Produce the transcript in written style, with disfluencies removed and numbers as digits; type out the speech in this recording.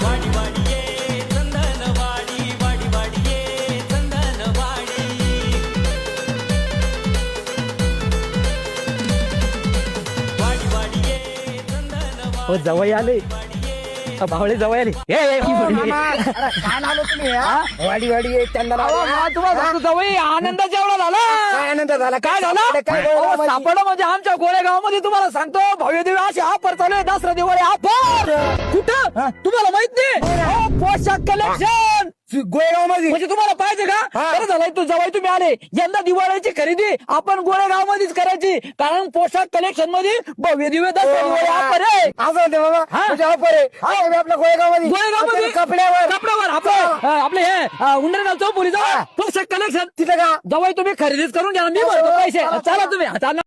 वाडी वाडी ये चंदनवाडी, वाडी वाडी ये चंदनवाडी. वाडी वाडी ये चंदनवाडी. हो जवळ आले भावळे जवळ आले काय आलो तुम्ही वाडी वाडी तुम्हाला जवळ आनंदाचा एवढा झाला काय आनंद झाला काय झालं काय सापडलं म्हणजे आमच्या गोळेगावामध्ये तुम्हाला सांगतो भव्य दिव्य असे ऑफर चालू आहे. दसरा दिवाळी ऑफर कुठं तुम्हाला माहित नाही अहो, पोशाख कलेक्शन गोळेगाव मध्ये म्हणजे तुम्हाला पाहिजे का बरं झालंय तू जवळ तुम्ही आले. यंदा दिवाळीची खरेदी आपण गोळेगाव मध्येच करायची कारण पोशाख कलेक्शन मध्ये भव्य दिव्य दसरा दिवाळी ऑफर आहे. असं होते बाबा म्हणजे ऑफर आहे आपल्या गोळेगाव मध्ये गोळेगावमध्ये कपड्यावर आपले हे उंडरगाव चौपुरी जवळ पोशाख कलेक्शन तिथं का जवळ तुम्ही खरेदीच करून घ्या मी भरतो पैसे चला तुम्ही